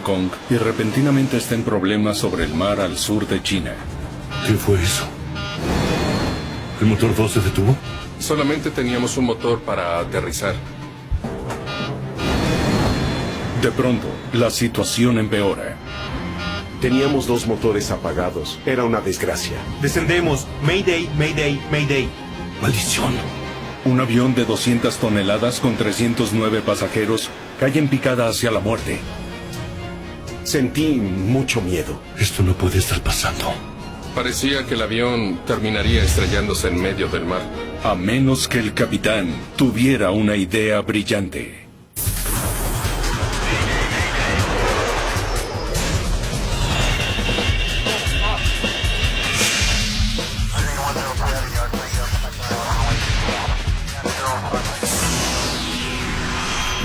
Kong y repentinamente está en problemas sobre el mar al sur de China. ¿Qué fue eso? ¿El motor 2 se detuvo? Solamente teníamos un motor para aterrizar. De pronto, la situación empeora. Teníamos 2 motores apagados. Era una desgracia. Descendemos. Mayday, Mayday, Mayday. ¡Maldición! Un avión de 200 toneladas con 309 pasajeros cae en picada hacia la muerte. Sentí mucho miedo. Esto no puede estar pasando. Parecía que el avión terminaría estrellándose en medio del mar. A menos que el capitán tuviera una idea brillante.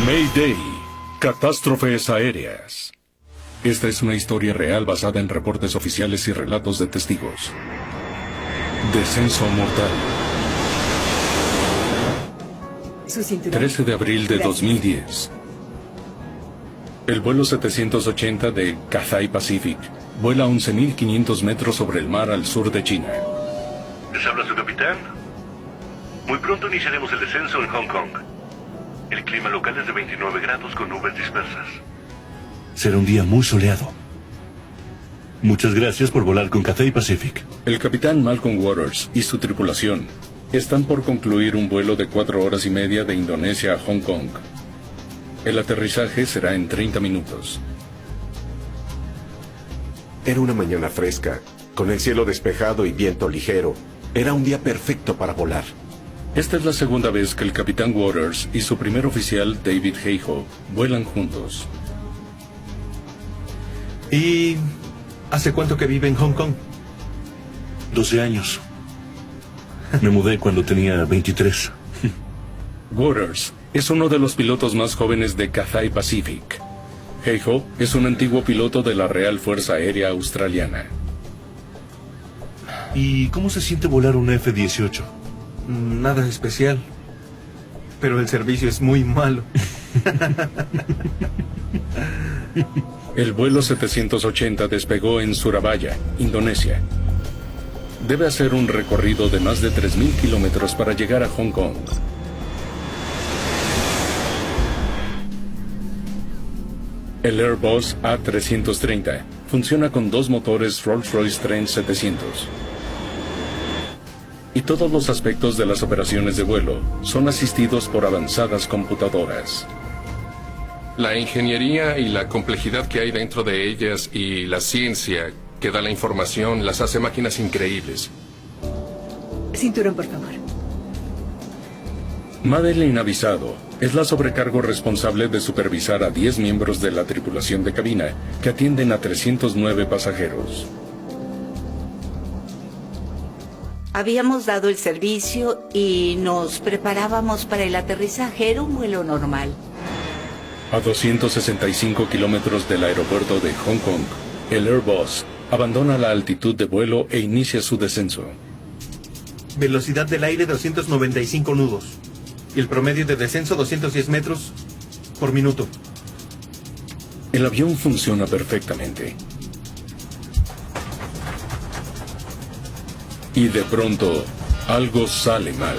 Mayday, catástrofes aéreas. Esta es una historia real basada en reportes oficiales y relatos de testigos. Descenso mortal. 13 de abril de 2010. El vuelo 780 de Cathay Pacific vuela a 11.500 metros sobre el mar al sur de China. ¿Les habla su capitán? Muy pronto iniciaremos el descenso en Hong Kong. El clima local es de 29 grados con nubes dispersas. Será un día muy soleado. Muchas gracias por volar con Cathay Pacific. El capitán Malcolm Waters y su tripulación están por concluir un vuelo de 4 horas y media de Indonesia a Hong Kong. El aterrizaje será en 30 minutos. Era una mañana fresca, con el cielo despejado y viento ligero. Era un día perfecto para volar. Esta es la segunda vez que el capitán Waters y su primer oficial, David Heiho, vuelan juntos. ¿Y hace cuánto que vive en Hong Kong? 12 años. Me mudé cuando tenía 23. Waters es uno de los pilotos más jóvenes de Cathay Pacific. Heiho es un antiguo piloto de la Real Fuerza Aérea Australiana. ¿Y cómo se siente volar un F-18? Nada especial. Pero el servicio es muy malo. El vuelo 780 despegó en Surabaya, Indonesia. Debe hacer un recorrido de más de 3.000 kilómetros para llegar a Hong Kong. El Airbus A330 funciona con 2 motores Rolls-Royce Trent 700. Y todos los aspectos de las operaciones de vuelo son asistidos por avanzadas computadoras. La ingeniería y la complejidad que hay dentro de ellas y la ciencia que da la información las hace máquinas increíbles. Cinturón, por favor. Madeleine Avisado es la sobrecargo responsable de supervisar a 10 miembros de la tripulación de cabina que atienden a 309 pasajeros. Habíamos dado el servicio y nos preparábamos para el aterrizaje. Era un vuelo normal. A 265 kilómetros del aeropuerto de Hong Kong, el Airbus abandona la altitud de vuelo e inicia su descenso. Velocidad del aire 295 nudos. Y el promedio de descenso 210 metros por minuto. El avión funciona perfectamente. Y de pronto, algo sale mal.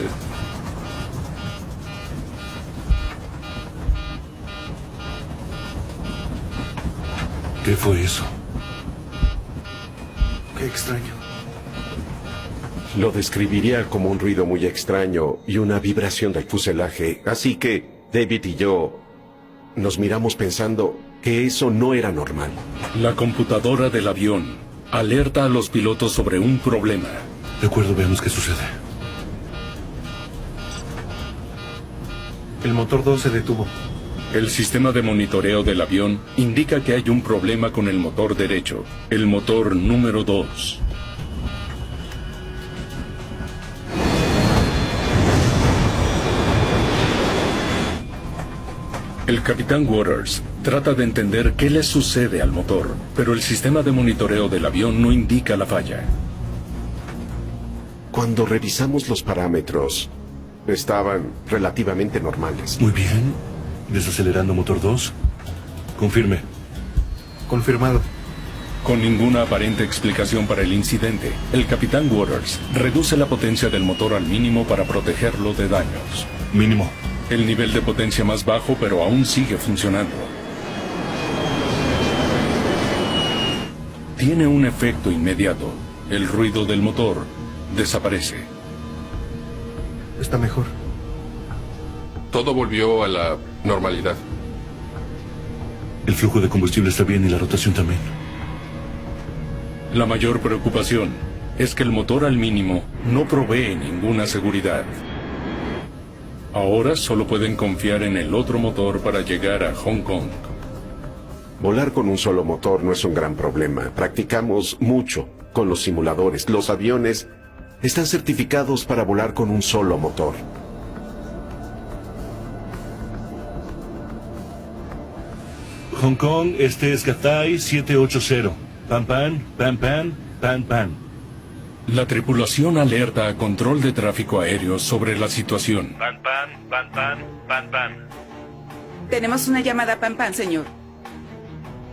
¿Qué fue eso? Qué extraño. Lo describiría como un ruido muy extraño y una vibración del fuselaje. Así que David y yo nos miramos pensando que eso no era normal. La computadora del avión alerta a los pilotos sobre un problema. De acuerdo, veamos qué sucede. El motor 2 se detuvo. El sistema de monitoreo del avión indica que hay un problema con el motor derecho, el motor número 2. El capitán Waters trata de entender qué le sucede al motor, pero el sistema de monitoreo del avión no indica la falla. Cuando revisamos los parámetros, estaban relativamente normales. Muy bien. Desacelerando motor 2. Confirme. Confirmado. Con ninguna aparente explicación para el incidente, el capitán Waters reduce la potencia del motor al mínimo para protegerlo de daños. Mínimo. El nivel de potencia más bajo, pero aún sigue funcionando. Tiene un efecto inmediato. El ruido del motor desaparece. Está mejor. Todo volvió a la normalidad. El flujo de combustible está bien y la rotación también. La mayor preocupación es que el motor al mínimo no provee ninguna seguridad. Ahora solo pueden confiar en el otro motor para llegar a Hong Kong. Volar con un solo motor no es un gran problema. Practicamos mucho con los simuladores. Los aviones están certificados para volar con un solo motor. Hong Kong, este es Cathay 780. Pan, pan, pan, pan, pan, pan. La tripulación alerta a control de tráfico aéreo sobre la situación. Pan, pan, pan, pan, pan, pan. Tenemos una llamada Pan Pan, señor.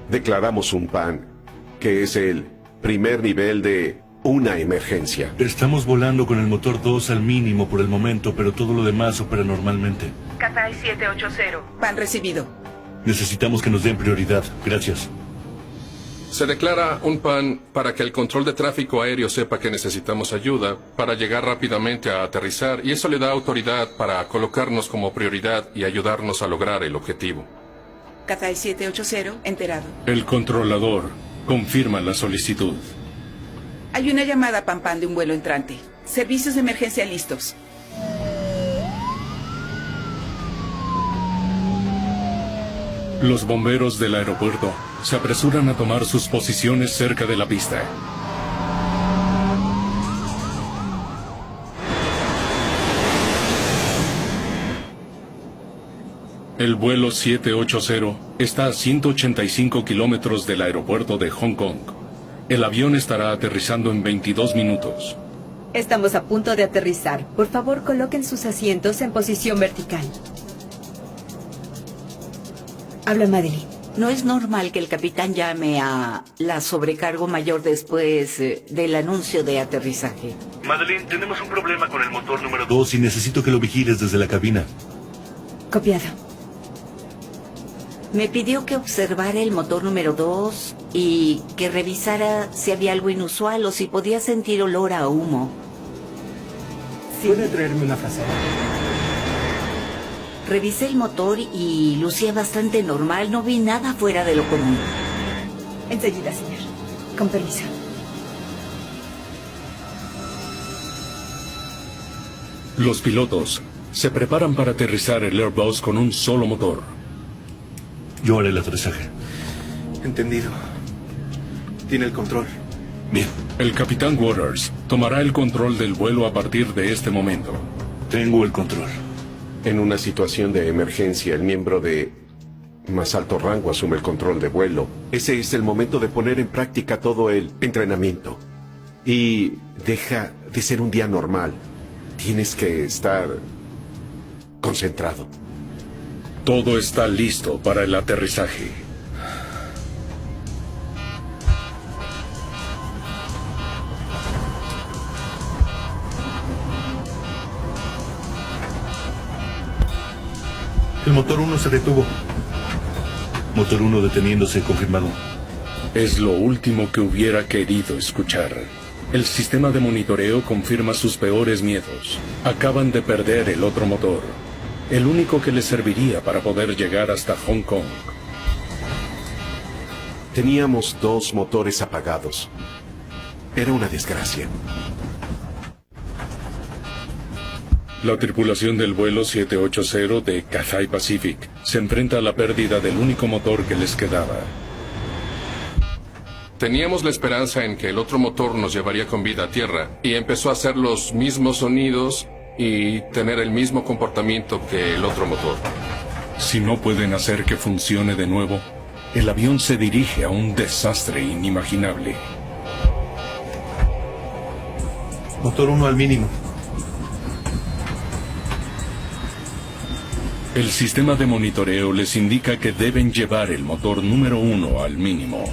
Declaramos un PAN, que es el primer nivel de una emergencia. Estamos volando con el motor 2 al mínimo por el momento, pero todo lo demás opera normalmente. Cathay 780. Pan recibido. Necesitamos que nos den prioridad. Gracias. Se declara un PAN para que el control de tráfico aéreo sepa que necesitamos ayuda para llegar rápidamente a aterrizar y eso le da autoridad para colocarnos como prioridad y ayudarnos a lograr el objetivo. Cathay 780, enterado. El controlador confirma la solicitud. Hay una llamada Pan Pan de un vuelo entrante. Servicios de emergencia listos. Los bomberos del aeropuerto se apresuran a tomar sus posiciones cerca de la pista. El vuelo 780 está a 185 kilómetros del aeropuerto de Hong Kong. El avión estará aterrizando en 22 minutos. Estamos a punto de aterrizar. Por favor, coloquen sus asientos en posición vertical. Habla Madeline. No es normal que el capitán llame a la sobrecargo mayor después del anuncio de aterrizaje. Madeline, tenemos un problema con el motor número 2. 2 y necesito que lo vigiles desde la cabina. Copiado. Me pidió que observara el motor número 2 y que revisara si había algo inusual o si podía sentir olor a humo. ¿Puede traerme una frazada? Revisé el motor y lucía bastante normal, no vi nada fuera de lo común. Enseguida, señor. Con permiso. Los pilotos se preparan para aterrizar el Airbus con un solo motor. Yo haré el aterrizaje. Entendido. Tiene el control. Bien. El capitán Waters tomará el control del vuelo a partir de este momento. Tengo el control. En una situación de emergencia, el miembro de más alto rango asume el control de vuelo. Ese es el momento de poner en práctica todo el entrenamiento. Y deja de ser un día normal. Tienes que estar concentrado. Todo está listo para el aterrizaje. El motor 1 se detuvo. Motor 1 deteniéndose, confirmado. Es lo último que hubiera querido escuchar. El sistema de monitoreo confirma sus peores miedos. Acaban de perder el otro motor, el único que les serviría para poder llegar hasta Hong Kong. Teníamos 2 motores apagados. Era una desgracia. La tripulación del vuelo 780 de Cathay Pacific se enfrenta a la pérdida del único motor que les quedaba. Teníamos la esperanza en que el otro motor nos llevaría con vida a tierra y empezó a hacer los mismos sonidos y tener el mismo comportamiento que el otro motor. Si no pueden hacer que funcione de nuevo, el avión se dirige a un desastre inimaginable. Motor 1 al mínimo. El sistema de monitoreo les indica que deben llevar el motor número 1 al mínimo.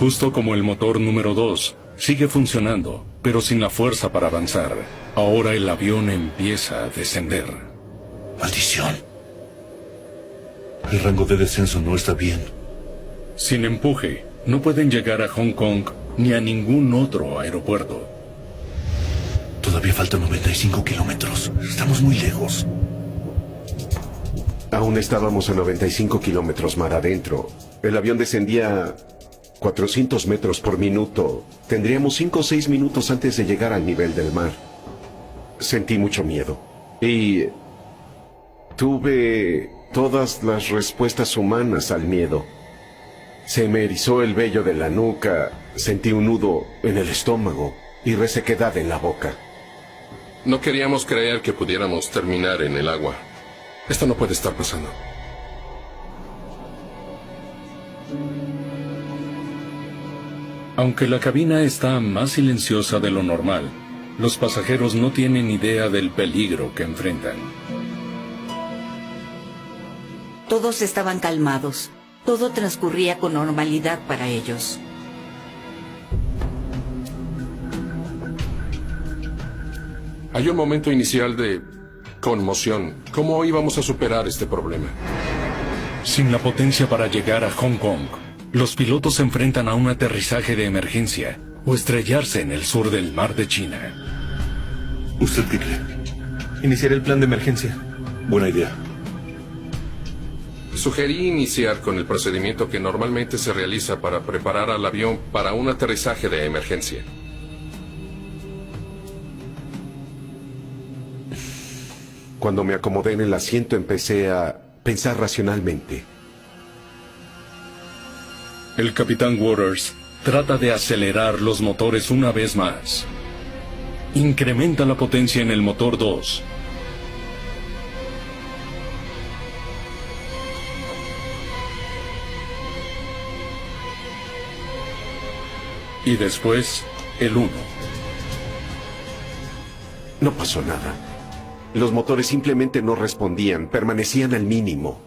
Justo como el motor número 2 sigue funcionando, pero sin la fuerza para avanzar. Ahora el avión empieza a descender. ¡Maldición! El rango de descenso no está bien. Sin empuje, no pueden llegar a Hong Kong ni a ningún otro aeropuerto. Todavía faltan 95 kilómetros. Estamos muy lejos. Aún estábamos a 95 kilómetros mar adentro. El avión descendía 400 metros por minuto. Tendríamos 5 o 6 minutos antes de llegar al nivel del mar. Sentí mucho miedo. Y tuve todas las respuestas humanas al miedo. Se me erizó el vello de la nuca, sentí un nudo en el estómago y resequedad en la boca. No queríamos creer que pudiéramos terminar en el agua. Esto no puede estar pasando. Aunque la cabina está más silenciosa de lo normal, los pasajeros no tienen idea del peligro que enfrentan. Todos estaban calmados. Todo transcurría con normalidad para ellos. Hay un momento inicial de conmoción. ¿Cómo íbamos a superar este problema? Sin la potencia para llegar a Hong Kong, los pilotos se enfrentan a un aterrizaje de emergencia o estrellarse en el sur del mar de China. ¿Usted qué cree? Iniciar el plan de emergencia. Buena idea. Sugerí iniciar con el procedimiento que normalmente se realiza para preparar al avión para un aterrizaje de emergencia. Cuando me acomodé en el asiento empecé a pensar racionalmente. El capitán Waters trata de acelerar los motores una vez más. Incrementa la potencia en el motor 2. Y después, el 1. No pasó nada. Los motores simplemente no respondían, permanecían al mínimo.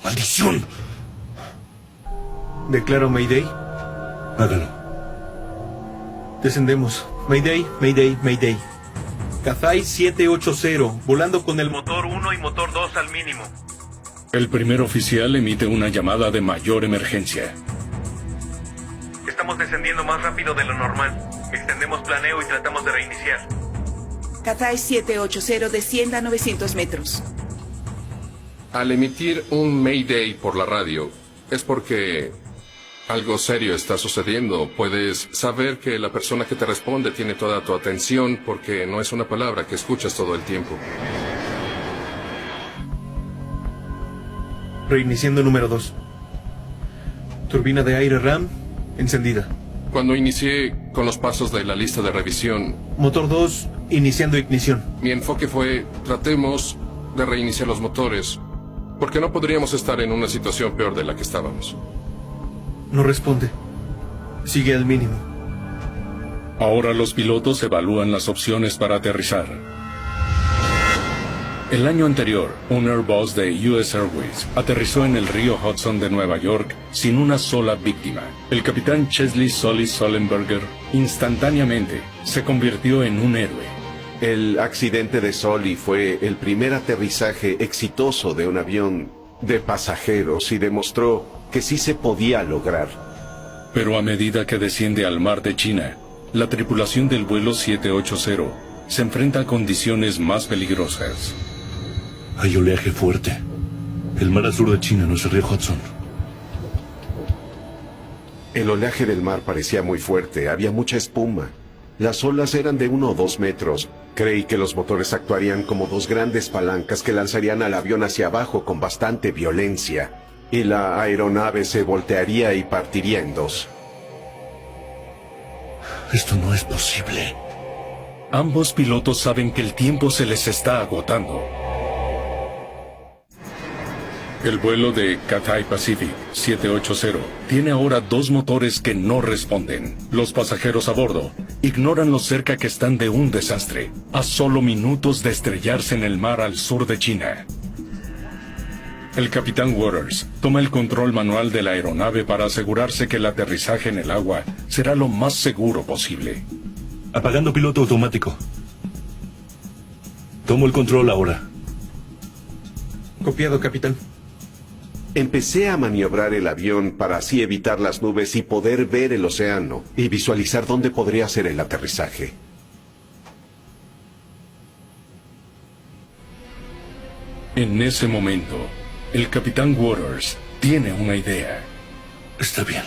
¡Maldición! Declaro Mayday. Hágalo. Descendemos. Mayday, Mayday, Mayday. Cathay 780, volando con el motor 1 y motor 2 al mínimo. El primer oficial emite una llamada de mayor emergencia. Estamos descendiendo más rápido de lo normal. Extendemos planeo y tratamos de reiniciar. Cathay 780 descienda a 900 metros. Al emitir un Mayday por la radio, es porque algo serio está sucediendo. Puedes saber que la persona que te responde tiene toda tu atención porque no es una palabra que escuchas todo el tiempo. Reiniciando número 2. Turbina de aire RAM encendida. Cuando inicié con los pasos de la lista de revisión, Motor 2 iniciando ignición. mi enfoque fue: tratemos de reiniciar los motores, porque no podríamos estar en una situación peor de la que estábamos. No responde. Sigue al mínimo. Ahora los pilotos evalúan las opciones para aterrizar. El año anterior, un Airbus de US Airways aterrizó en el río Hudson de Nueva York sin una sola víctima. El capitán Chesley Sully Sullenberger instantáneamente se convirtió en un héroe. El accidente de Sully fue el primer aterrizaje exitoso de un avión de pasajeros y demostró que sí se podía lograr. Pero a medida que desciende al mar de China, la tripulación del vuelo 780 se enfrenta a condiciones más peligrosas. Hay oleaje fuerte. El mar al sur de China no es el río Hudson. El oleaje del mar parecía muy fuerte, había mucha espuma. Las olas eran de 1 o 2 metros. Creí que los motores actuarían como dos grandes palancas que lanzarían al avión hacia abajo con bastante violencia. Y la aeronave se voltearía y partiría en dos. Esto no es posible. Ambos pilotos saben que el tiempo se les está agotando. El vuelo de Cathay Pacific 780 tiene ahora 2 motores que no responden. Los pasajeros a bordo ignoran lo cerca que están de un desastre, a solo minutos de estrellarse en el mar al sur de China. El capitán Waters toma el control manual de la aeronave para asegurarse que el aterrizaje en el agua será lo más seguro posible. Apagando piloto automático. Tomo el control ahora. Copiado, capitán. Empecé a maniobrar el avión para así evitar las nubes y poder ver el océano y visualizar dónde podría ser el aterrizaje. En ese momento, el capitán Waters tiene una idea. Está bien.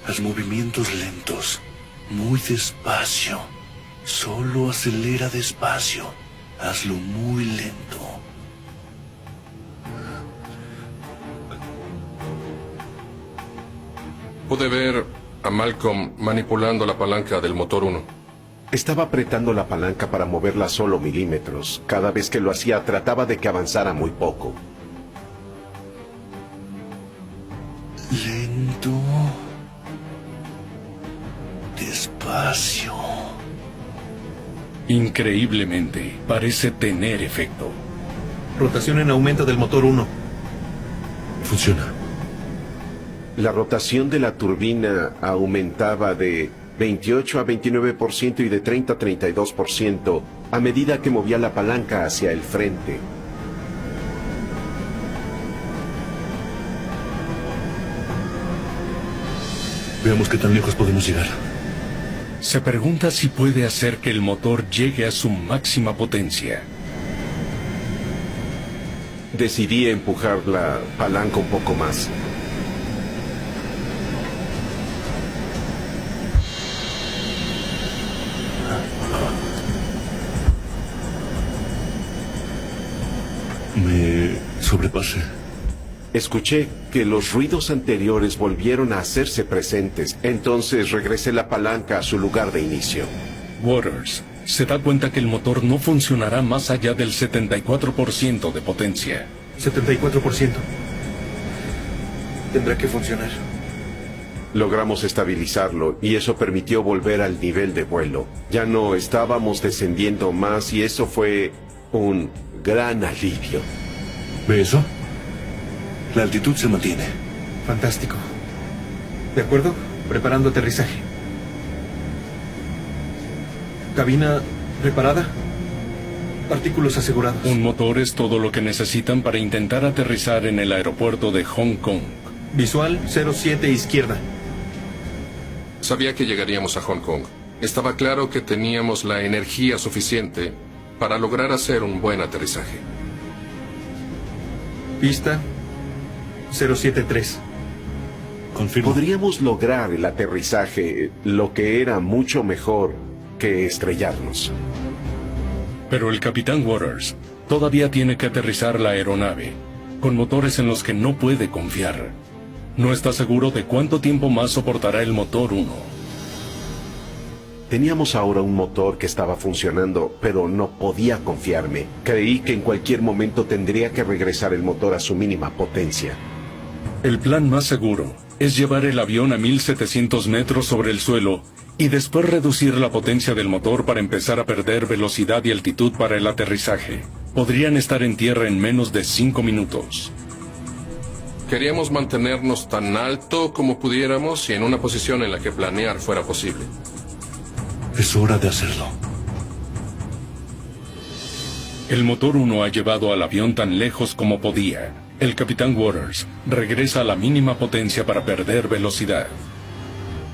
Haz movimientos lentos. Muy despacio. Solo acelera despacio. Hazlo muy lento. Pude ver a Malcolm manipulando la palanca del motor 1. Estaba apretando la palanca para moverla solo milímetros. Cada vez que lo hacía trataba de que avanzara muy poco. Lento. Despacio. Increíblemente, parece tener efecto. Rotación en aumento del motor 1. Funciona. La rotación de la turbina aumentaba de 28 a 29% y de 30 a 32% a medida que movía la palanca hacia el frente. Veamos qué tan lejos podemos llegar. Se pregunta si puede hacer que el motor llegue a su máxima potencia. Decidí empujar la palanca un poco más. Me sobrepasé. Escuché que los ruidos anteriores volvieron a hacerse presentes. Entonces regresé la palanca a su lugar de inicio. Waters se da cuenta que el motor no funcionará más allá del 74% de potencia. 74%. Tendrá que funcionar. Logramos estabilizarlo y eso permitió volver al nivel de vuelo. Ya no estábamos descendiendo más y eso fue un gran alivio. ¿Ve eso? La altitud se mantiene. Fantástico. ¿De acuerdo? Preparando aterrizaje. Cabina reparada. Artículos asegurados. Un motor es todo lo que necesitan para intentar aterrizar en el aeropuerto de Hong Kong. Visual 07 izquierda. Sabía que llegaríamos a Hong Kong. Estaba claro que teníamos la energía suficiente para lograr hacer un buen aterrizaje. Pista 073. Confirmo. Podríamos lograr el aterrizaje, lo que era mucho mejor que estrellarnos. Pero el capitán Waters todavía tiene que aterrizar la aeronave, con motores en los que no puede confiar. No está seguro de cuánto tiempo más soportará el motor 1. Teníamos ahora un motor que estaba funcionando, pero no podía confiarme. Creí que en cualquier momento tendría que regresar el motor a su mínima potencia. El plan más seguro es llevar el avión a 1700 metros sobre el suelo y después reducir la potencia del motor para empezar a perder velocidad y altitud para el aterrizaje. Podrían estar en tierra en menos de 5 minutos. Queríamos mantenernos tan alto como pudiéramos y en una posición en la que planear fuera posible. Es hora de hacerlo. El motor 1 ha llevado al avión tan lejos como podía. El capitán Waters regresa a la mínima potencia para perder velocidad.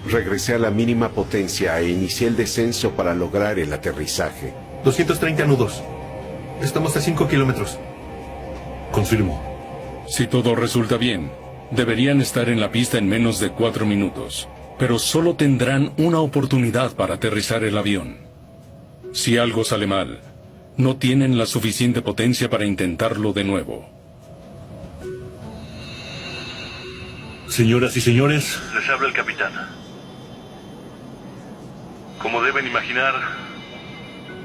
Regresé a la mínima potencia e inicié el descenso para lograr el aterrizaje. 230 nudos. Estamos a 5 kilómetros. Confirmo. Si todo resulta bien, deberían estar en la pista en menos de 4 minutos. Pero solo tendrán una oportunidad para aterrizar el avión. Si algo sale mal, no tienen la suficiente potencia para intentarlo de nuevo. Señoras y señores, Les habla el capitán. Como deben imaginar,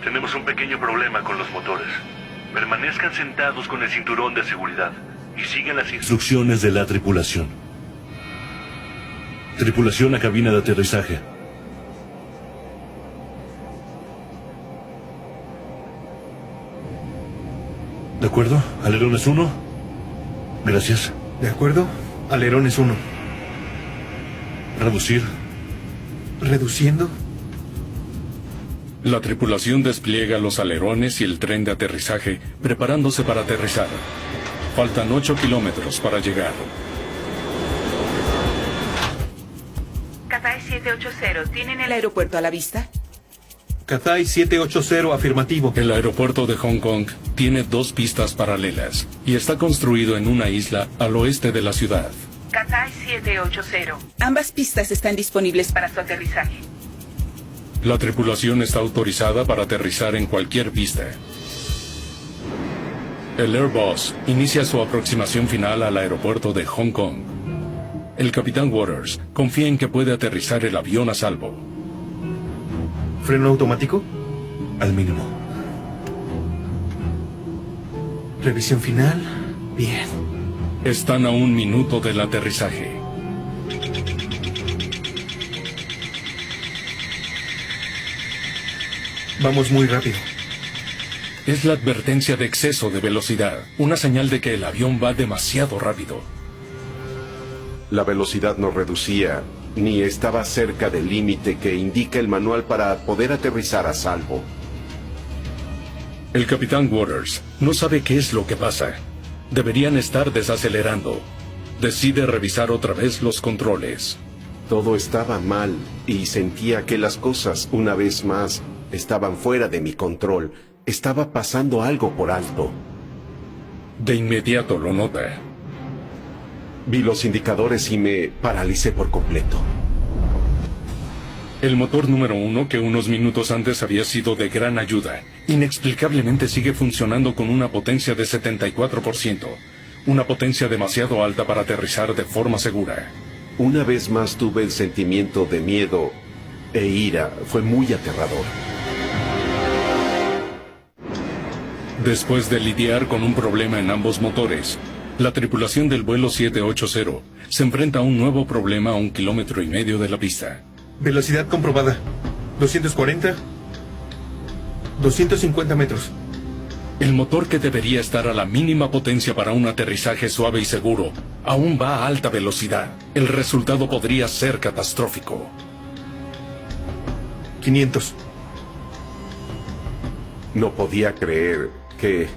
tenemos un pequeño problema con los motores. Permanezcan sentados con el cinturón de seguridad. y sigan las Instrucciones de la tripulación. Tripulación a cabina de aterrizaje. ¿De acuerdo? ¿Alerones 1? Gracias. ¿De acuerdo? Alerones 1. Reducir. ¿Reduciendo? La tripulación despliega los alerones y el tren de aterrizaje, preparándose para aterrizar. Faltan 8 kilómetros para llegar. Cathay 780, ¿tienen el aeropuerto a la vista? Cathay 780, afirmativo. El aeropuerto de Hong Kong tiene 2 pistas paralelas y está construido en una isla al oeste de la ciudad. Cathay 780. Ambas pistas están disponibles para su aterrizaje. La tripulación está autorizada para aterrizar en cualquier pista. El Airbus inicia su aproximación final al aeropuerto de Hong Kong. El capitán Waters confía en que puede aterrizar el avión a salvo. ¿Freno automático? Al mínimo. Revisión final. Bien. Están a 1 minuto del aterrizaje. Vamos muy rápido. Es la advertencia de exceso de velocidad, una señal de que el avión va demasiado rápido. La velocidad no reducía, ni estaba cerca del límite que indica el manual para poder aterrizar a salvo. El capitán Waters no sabe qué es lo que pasa. Deberían estar desacelerando. Decide revisar otra vez los controles. Todo estaba mal y sentía que las cosas, una vez más, estaban fuera de mi control. Estaba pasando algo por alto. De inmediato lo nota. Vi los indicadores y me paralicé por completo. El motor número 1, que unos minutos antes había sido de gran ayuda, inexplicablemente sigue funcionando con una potencia de 74%. Una potencia demasiado alta para aterrizar de forma segura. Una vez más tuve el sentimiento de miedo e ira. Fue muy aterrador. Después de lidiar con un problema en ambos motores, la tripulación del vuelo 780 se enfrenta a un nuevo problema a 1,5 kilómetros de la pista. Velocidad comprobada. 240. 250 metros. El motor, que debería estar a la mínima potencia para un aterrizaje suave y seguro, aún va a alta velocidad. El resultado podría ser catastrófico. 500. No podía creer que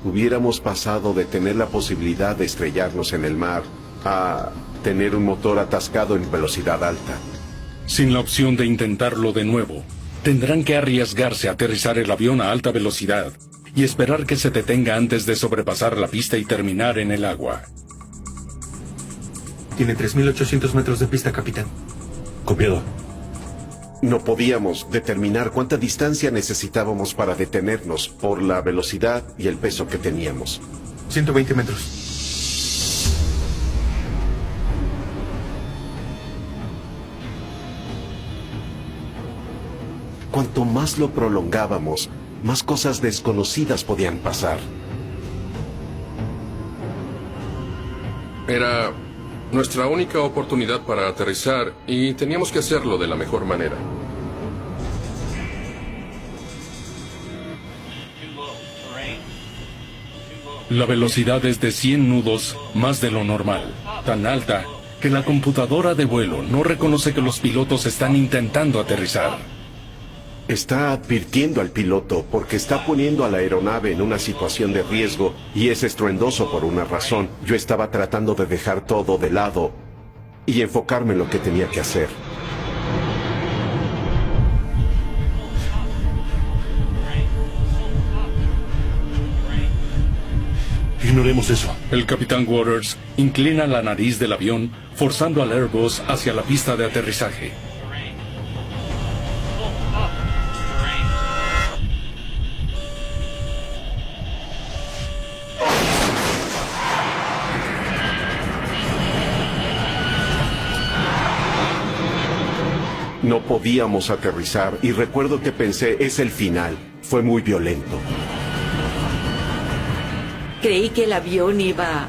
hubiéramos pasado de tener la posibilidad de estrellarnos en el mar a tener un motor atascado en velocidad alta. Sin la opción de intentarlo de nuevo, tendrán que arriesgarse a aterrizar el avión a alta velocidad y esperar que se detenga antes de sobrepasar la pista y terminar en el agua. Tiene 3.800 metros de pista, capitán. Copiado. No podíamos determinar cuánta distancia necesitábamos para detenernos por la velocidad y el peso que teníamos. 120 metros. Cuanto más lo prolongábamos, más cosas desconocidas podían pasar. Era nuestra única oportunidad para aterrizar y teníamos que hacerlo de la mejor manera. La velocidad es de 100 nudos más de lo normal, tan alta que la computadora de vuelo no reconoce que los pilotos están intentando aterrizar. Está advirtiendo al piloto porque está poniendo a la aeronave en una situación de riesgo y es estruendoso por una razón. Yo estaba tratando de dejar todo de lado y enfocarme en lo que tenía que hacer. Ignoremos eso. El capitán Waters inclina la nariz del avión, forzando al Airbus hacia la pista de aterrizaje. No podíamos aterrizar y recuerdo que pensé, es el final. Fue muy violento. Creí que el avión iba a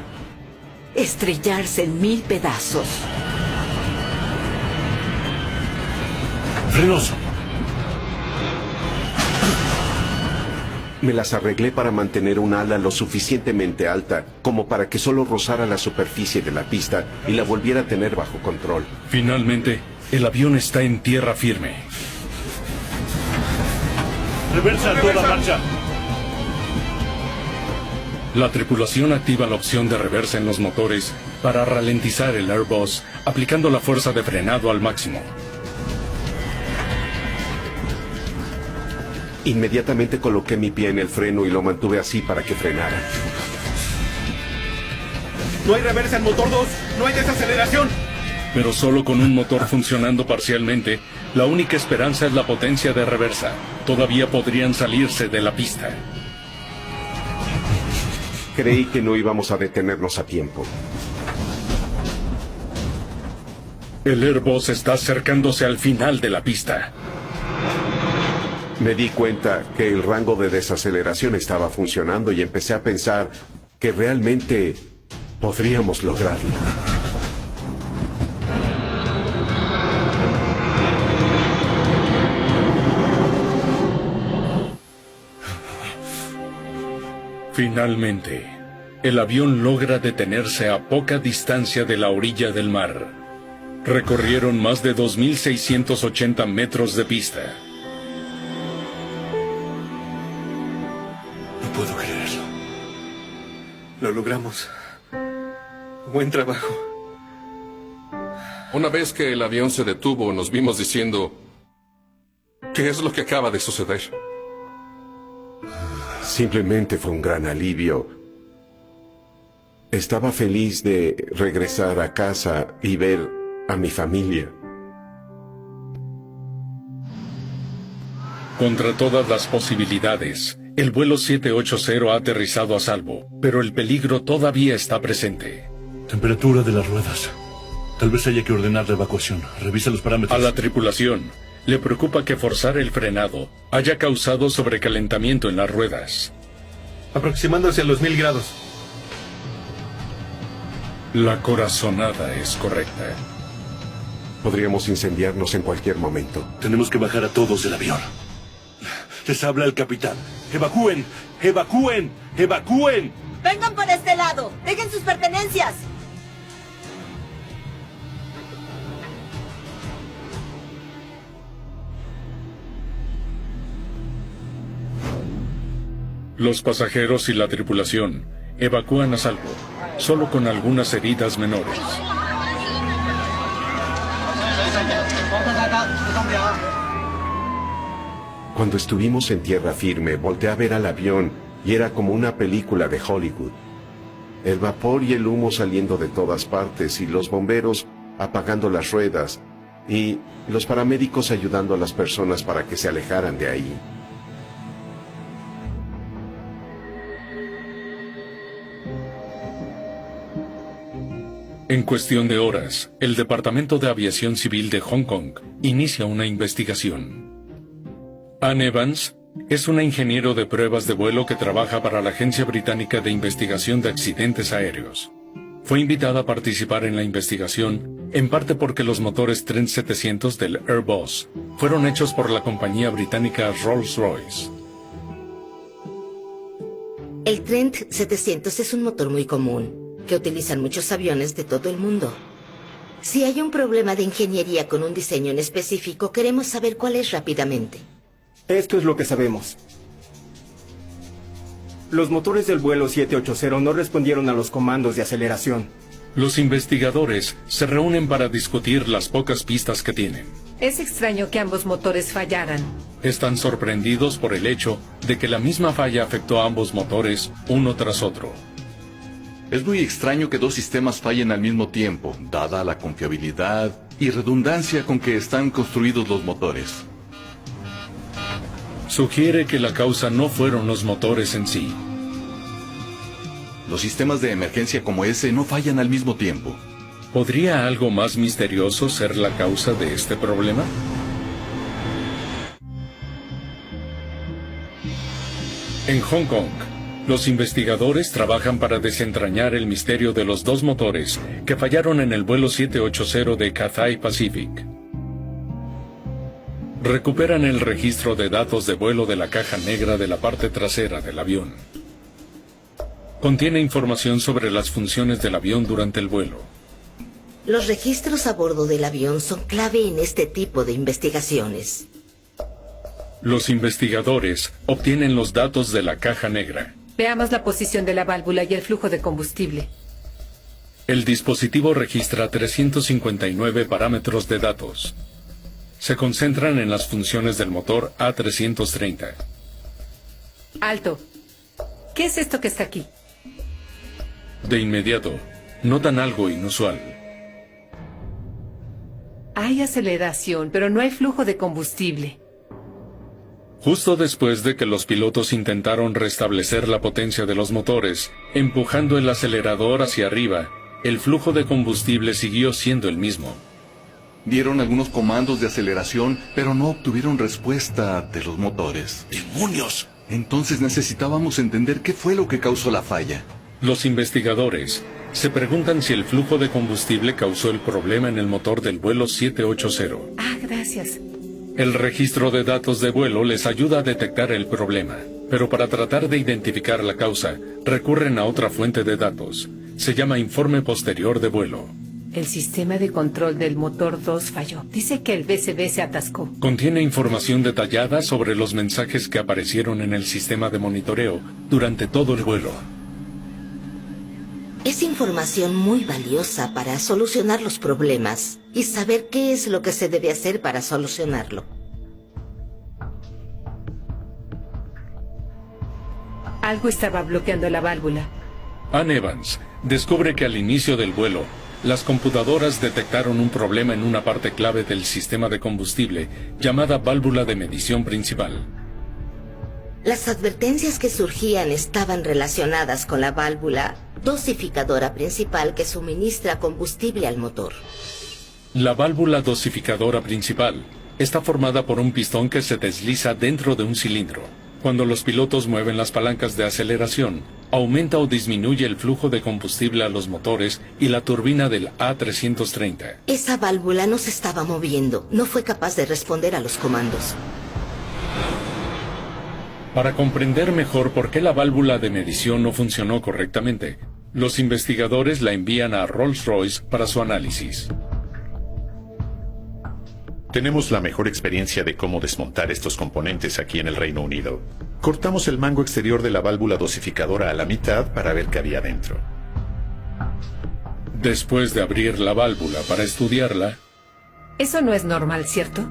estrellarse en 1000 pedazos. ¡Frenos! Me las arreglé para mantener un ala lo suficientemente alta como para que solo rozara la superficie de la pista y la volviera a tener bajo control. Finalmente, el avión está en tierra firme. ¡Reversa a toda marcha! La tripulación activa la opción de reversa en los motores para ralentizar el Airbus, aplicando la fuerza de frenado al máximo. Inmediatamente coloqué mi pie en el freno y lo mantuve así para que frenara. No hay reversa en motor 2, no hay desaceleración. Pero solo con un motor funcionando parcialmente, la única esperanza es la potencia de reversa. Todavía podrían salirse de la pista. Creí que no íbamos a detenernos a tiempo. El Airbus está acercándose al final de la pista. Me di cuenta que el rango de desaceleración estaba funcionando y empecé a pensar que realmente podríamos lograrlo. Finalmente, el avión logra detenerse a poca distancia de la orilla del mar. Recorrieron más de 2.680 metros de pista. No puedo creerlo. Lo logramos. Buen trabajo. Una vez que el avión se detuvo, nos vimos diciendo, ¿qué es lo que acaba de suceder? Simplemente fue un gran alivio. Estaba feliz de regresar a casa y ver a mi familia. Contra todas las posibilidades, el vuelo 780 ha aterrizado a salvo, pero el peligro todavía está presente. Temperatura de las ruedas. Tal vez haya que ordenar la evacuación. Revisa los parámetros. A la tripulación le preocupa que forzar el frenado haya causado sobrecalentamiento en las ruedas. Aproximándose a los 1000 grados. La corazonada es correcta. Podríamos incendiarnos en cualquier momento. Tenemos que bajar a todos del avión. Les habla el capitán. ¡Evacúen! ¡Evacúen! ¡Evacúen! ¡Vengan por este lado! ¡Dejen sus pertenencias! Los pasajeros y la tripulación evacúan a salvo, solo con algunas heridas menores. Cuando estuvimos en tierra firme, volteé a ver al avión y era como una película de Hollywood. El vapor y el humo saliendo de todas partes y los bomberos apagando las ruedas y los paramédicos ayudando a las personas para que se alejaran de ahí. En cuestión de horas, el Departamento de Aviación Civil de Hong Kong inicia una investigación. Anne Evans es una ingeniero de pruebas de vuelo que trabaja para la Agencia Británica de Investigación de Accidentes Aéreos. Fue invitada a participar en la investigación, en parte porque los motores Trent 700 del Airbus fueron hechos por la compañía británica Rolls-Royce. El Trent 700 es un motor muy común, que utilizan muchos aviones de todo el mundo. Si hay un problema de ingeniería con un diseño en específico, queremos saber cuál es rápidamente. Esto es lo que sabemos. Los motores del vuelo 780 no respondieron a los comandos de aceleración. Los investigadores se reúnen para discutir las pocas pistas que tienen. Es extraño que ambos motores fallaran. Están sorprendidos por el hecho de que la misma falla afectó a ambos motores uno tras otro. Es muy extraño que dos sistemas fallen al mismo tiempo, dada la confiabilidad y redundancia con que están construidos los motores. Sugiere que la causa no fueron los motores en sí. Los sistemas de emergencia como ese no fallan al mismo tiempo. ¿Podría algo más misterioso ser la causa de este problema? En Hong Kong, Los investigadores trabajan para desentrañar el misterio de los dos motores que fallaron en el vuelo 780 de Cathay Pacific. Recuperan el registro de datos de vuelo de la caja negra de la parte trasera del avión. Contiene información sobre las funciones del avión durante el vuelo. Los registros a bordo del avión son clave en este tipo de investigaciones. Los investigadores obtienen los datos de la caja negra. Veamos la posición de la válvula y el flujo de combustible. El dispositivo registra 359 parámetros de datos. Se concentran en las funciones del motor A330. Alto. ¿Qué es esto que está aquí? De inmediato, notan algo inusual. Hay aceleración, pero no hay flujo de combustible. Justo después de que los pilotos intentaron restablecer la potencia de los motores, empujando el acelerador hacia arriba, el flujo de combustible siguió siendo el mismo. Dieron algunos comandos de aceleración, pero no obtuvieron respuesta de los motores. ¡Demonios! Entonces necesitábamos entender qué fue lo que causó la falla. Los investigadores se preguntan si el flujo de combustible causó el problema en el motor del vuelo 780. Ah, gracias. El registro de datos de vuelo les ayuda a detectar el problema, pero para tratar de identificar la causa, recurren a otra fuente de datos. Se llama informe posterior de vuelo. El sistema de control del motor 2 falló. Dice que el VCV se atascó. Contiene información detallada sobre los mensajes que aparecieron en el sistema de monitoreo durante todo el vuelo. Es información muy valiosa para solucionar los problemas y saber qué es lo que se debe hacer para solucionarlo. Algo estaba bloqueando la válvula. Ann Evans descubre que al inicio del vuelo, las computadoras detectaron un problema en una parte clave del sistema de combustible, llamada válvula de medición principal. Las advertencias que surgían estaban relacionadas con la válvula dosificadora principal que suministra combustible al motor. La válvula dosificadora principal está formada por un pistón que se desliza dentro de un cilindro. Cuando los pilotos mueven las palancas de aceleración, aumenta o disminuye el flujo de combustible a los motores y la turbina del A330. Esa válvula no se estaba moviendo, no fue capaz de responder a los comandos. Para comprender mejor por qué la válvula de medición no funcionó correctamente, los investigadores la envían a Rolls-Royce para su análisis. Tenemos la mejor experiencia de cómo desmontar estos componentes aquí en el Reino Unido. Cortamos el mango exterior de la válvula dosificadora a la mitad para ver qué había dentro. Después de abrir la válvula para estudiarla, Eso no es normal, ¿cierto?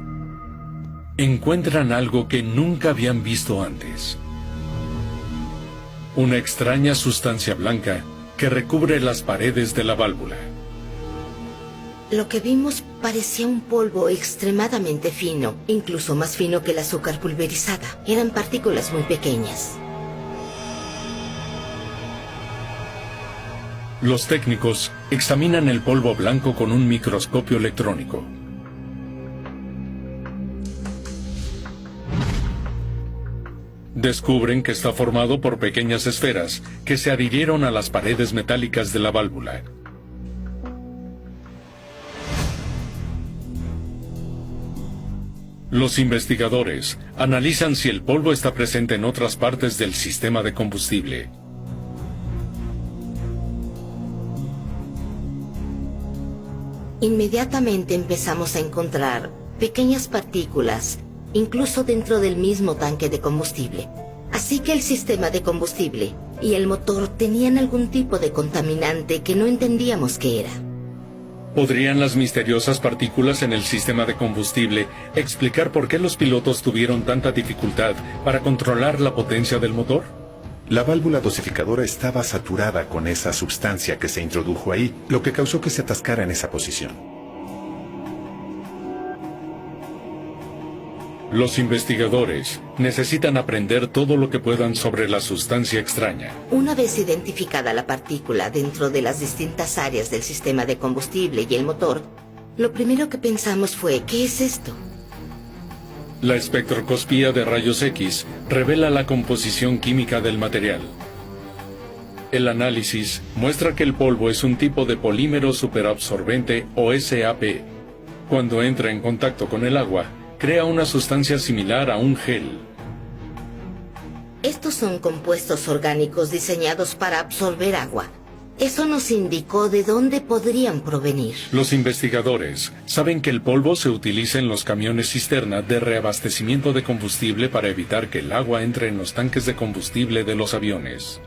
encuentran algo que nunca habían visto antes. Una extraña sustancia blanca que recubre las paredes de la válvula. Lo que vimos parecía un polvo extremadamente fino, incluso más fino que el azúcar pulverizada. Eran partículas muy pequeñas. Los técnicos examinan el polvo blanco con un microscopio electrónico. Descubren que está formado por pequeñas esferas que se adhirieron a las paredes metálicas de la válvula. Los investigadores analizan si el polvo está presente en otras partes del sistema de combustible. Inmediatamente empezamos a encontrar pequeñas partículas, incluso dentro del mismo tanque de combustible. Así que el sistema de combustible y el motor tenían algún tipo de contaminante que no entendíamos qué era. ¿Podrían las misteriosas partículas en el sistema de combustible explicar por qué los pilotos tuvieron tanta dificultad para controlar la potencia del motor? La válvula dosificadora estaba saturada con esa sustancia que se introdujo ahí, lo que causó que se atascara en esa posición. Los investigadores necesitan aprender todo lo que puedan sobre la sustancia extraña. Una vez identificada la partícula dentro de las distintas áreas del sistema de combustible y el motor, lo primero que pensamos fue, ¿qué es esto? La espectroscopía de rayos X revela la composición química del material. El análisis muestra que el polvo es un tipo de polímero superabsorbente o SAP. Cuando entra en contacto con el agua, crea una sustancia similar a un gel. Estos son compuestos orgánicos diseñados para absorber agua. Eso nos indicó de dónde podrían provenir. Los investigadores saben que el polvo se utiliza en los camiones cisterna de reabastecimiento de combustible para evitar que el agua entre en los tanques de combustible de los aviones.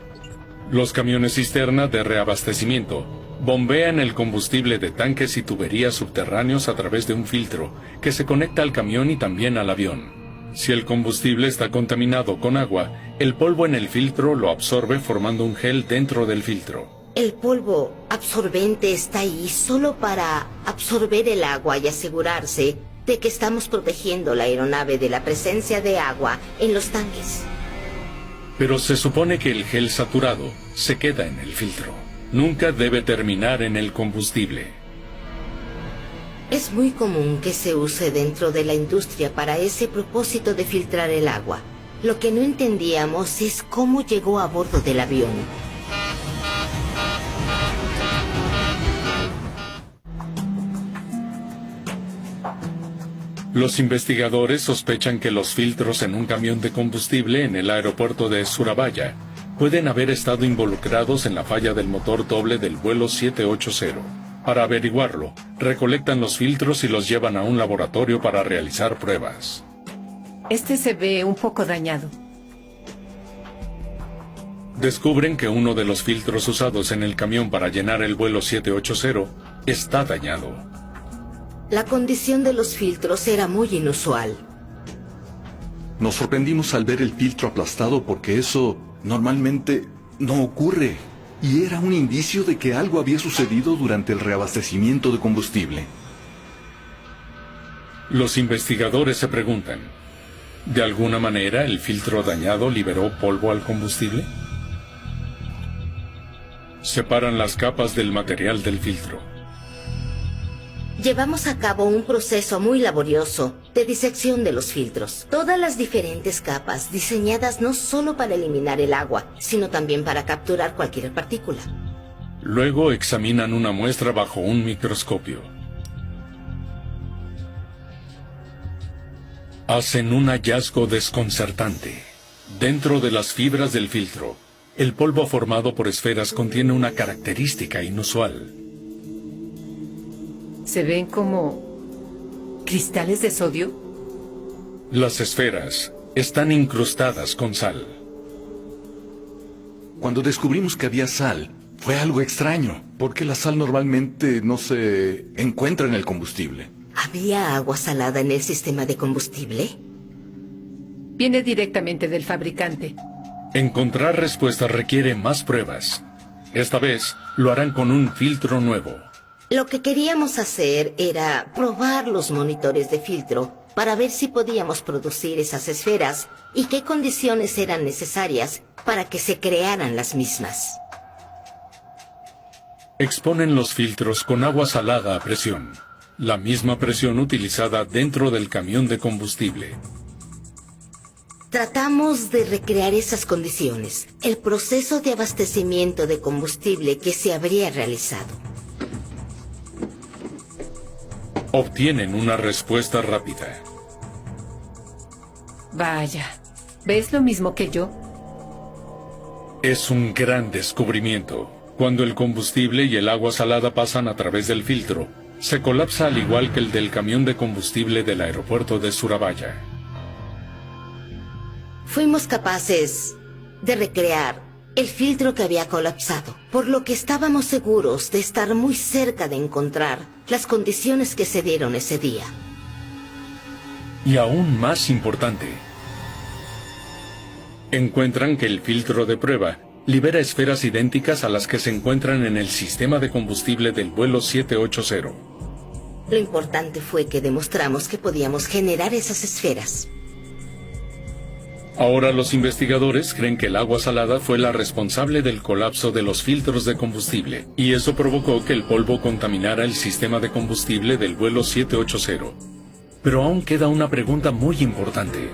Los camiones cisterna de reabastecimiento bombean el combustible de tanques y tuberías subterráneos a través de un filtro que se conecta al camión y también al avión. Si el combustible está contaminado con agua, el polvo en el filtro lo absorbe formando un gel dentro del filtro. El polvo absorbente está ahí solo para absorber el agua y asegurarse de que estamos protegiendo la aeronave de la presencia de agua en los tanques. Pero se supone que el gel saturado se queda en el filtro. Nunca debe terminar en el combustible. Es muy común que se use dentro de la industria para ese propósito de filtrar el agua. Lo que no entendíamos es cómo llegó a bordo del avión. Los investigadores sospechan que los filtros en un camión de combustible en el aeropuerto de Surabaya pueden haber estado involucrados en la falla del motor doble del vuelo 780. Para averiguarlo, recolectan los filtros y los llevan a un laboratorio para realizar pruebas. Este se ve un poco dañado. Descubren que uno de los filtros usados en el camión para llenar el vuelo 780 está dañado. La condición de los filtros era muy inusual. Nos sorprendimos al ver el filtro aplastado porque eso normalmente no ocurre. Y era un indicio de que algo había sucedido durante el reabastecimiento de combustible. Los investigadores se preguntan, ¿de alguna manera el filtro dañado liberó polvo al combustible? Separan las capas del material del filtro. Llevamos a cabo un proceso muy laborioso de disección de los filtros. Todas las diferentes capas diseñadas no solo para eliminar el agua, sino también para capturar cualquier partícula. Luego examinan una muestra bajo un microscopio. Hacen un hallazgo desconcertante. Dentro de las fibras del filtro, el polvo formado por esferas contiene una característica inusual. ¿Se ven como cristales de sodio? Las esferas están incrustadas con sal. Cuando descubrimos que había sal, fue algo extraño, porque la sal normalmente no se encuentra en el combustible. ¿Había agua salada en el sistema de combustible? Viene directamente del fabricante. Encontrar respuestas requiere más pruebas. Esta vez lo harán con un filtro nuevo. Lo que queríamos hacer era probar los monitores de filtro para ver si podíamos producir esas esferas y qué condiciones eran necesarias para que se crearan las mismas. Exponen los filtros con agua salada a presión, la misma presión utilizada dentro del camión de combustible. Tratamos de recrear esas condiciones, el proceso de abastecimiento de combustible que se habría realizado. Obtienen una respuesta rápida. Vaya, ¿ves lo mismo que yo? Es un gran descubrimiento. Cuando el combustible y el agua salada pasan a través del filtro, se colapsa al igual que el del camión de combustible del aeropuerto de Surabaya. Fuimos capaces de recrear el filtro que había colapsado, por lo que estábamos seguros de estar muy cerca de encontrar las condiciones que se dieron ese día. Y aún más importante, encuentran que el filtro de prueba libera esferas idénticas a las que se encuentran en el sistema de combustible del vuelo 780. Lo importante fue que demostramos que podíamos generar esas esferas. Ahora los investigadores creen que el agua salada fue la responsable del colapso de los filtros de combustible, y eso provocó que el polvo contaminara el sistema de combustible del vuelo 780. Pero aún queda una pregunta muy importante.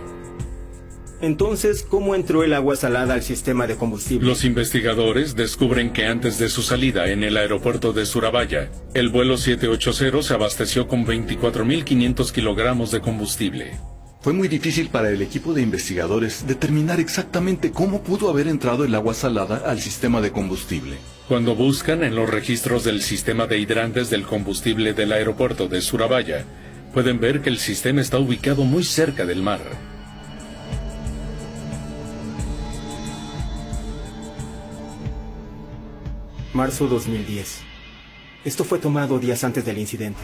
Entonces, ¿cómo entró el agua salada al sistema de combustible? Los investigadores descubren que antes de su salida en el aeropuerto de Surabaya, el vuelo 780 se abasteció con 24.500 kilogramos de combustible. Fue muy difícil para el equipo de investigadores determinar exactamente cómo pudo haber entrado el agua salada al sistema de combustible. Cuando buscan en los registros del sistema de hidrantes del combustible del aeropuerto de Surabaya, pueden ver que el sistema está ubicado muy cerca del mar. Marzo 2010. Esto fue tomado días antes del incidente.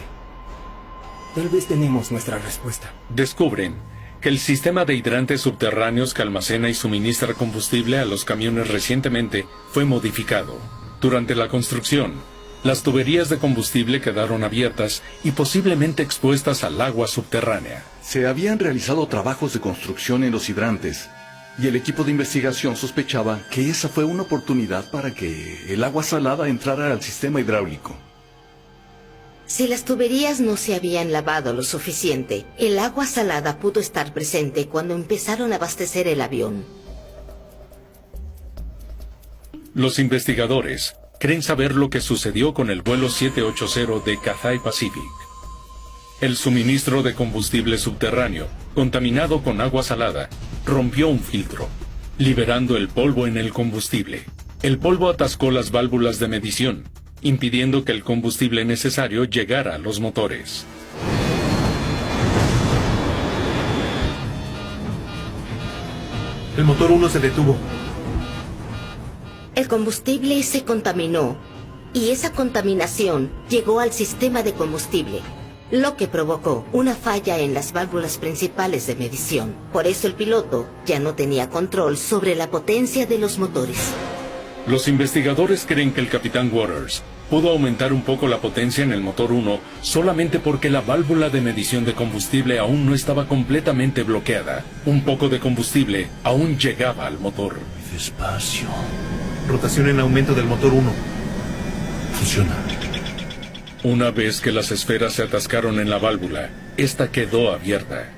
Tal vez tenemos nuestra respuesta. Descubren que el sistema de hidrantes subterráneos que almacena y suministra combustible a los camiones recientemente fue modificado. Durante la construcción, las tuberías de combustible quedaron abiertas y posiblemente expuestas al agua subterránea. Se habían realizado trabajos de construcción en los hidrantes, y el equipo de investigación sospechaba que esa fue una oportunidad para que el agua salada entrara al sistema hidráulico. Si las tuberías no se habían lavado lo suficiente, el agua salada pudo estar presente cuando empezaron a abastecer el avión. Los investigadores creen saber lo que sucedió con el vuelo 780 de Cathay Pacific. El suministro de combustible subterráneo, contaminado con agua salada, rompió un filtro, liberando el polvo en el combustible. El polvo atascó las válvulas de medición, impidiendo que el combustible necesario llegara a los motores. El motor 1 se detuvo. El combustible se contaminó y esa contaminación llegó al sistema de combustible, lo que provocó una falla en las válvulas principales de medición. Por eso el piloto ya no tenía control sobre la potencia de los motores. Los investigadores creen que el capitán Waters pudo aumentar un poco la potencia en el motor 1 solamente porque la válvula de medición de combustible aún no estaba completamente bloqueada. Un poco de combustible aún llegaba al motor. Despacio. Rotación en aumento del motor 1. Funciona. Una vez que las esferas se atascaron en la válvula, esta quedó abierta.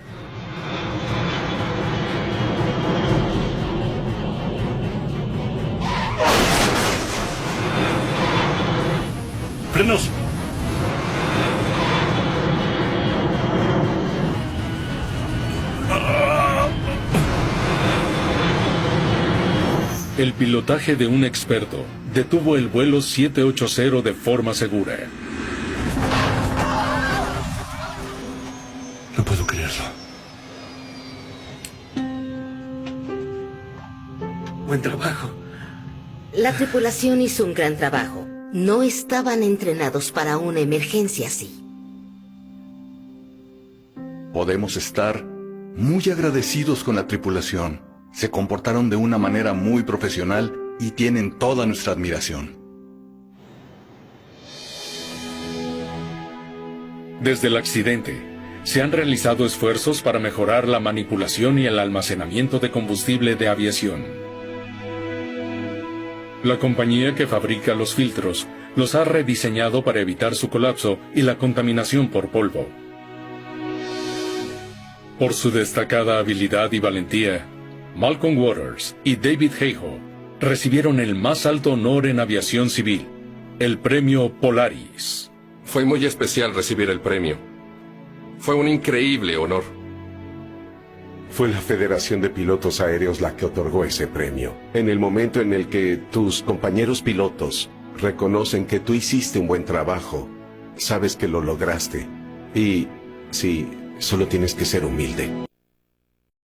¡Frenos! El pilotaje de un experto detuvo el vuelo 780 de forma segura. No puedo creerlo. Buen trabajo. La tripulación hizo un gran trabajo. No estaban entrenados para una emergencia así. Podemos estar muy agradecidos con la tripulación. Se comportaron de una manera muy profesional y tienen toda nuestra admiración. Desde el accidente, se han realizado esfuerzos para mejorar la manipulación y el almacenamiento de combustible de aviación. La compañía que fabrica los filtros los ha rediseñado para evitar su colapso y la contaminación por polvo. Por su destacada habilidad y valentía, Malcolm Waters y David Heijo recibieron el más alto honor en aviación civil, el premio Polaris. Fue muy especial recibir el premio. Fue un increíble honor. Fue la Federación de Pilotos Aéreos la que otorgó ese premio. En el momento en el que tus compañeros pilotos reconocen que tú hiciste un buen trabajo, sabes que lo lograste. Y sí, solo tienes que ser humilde.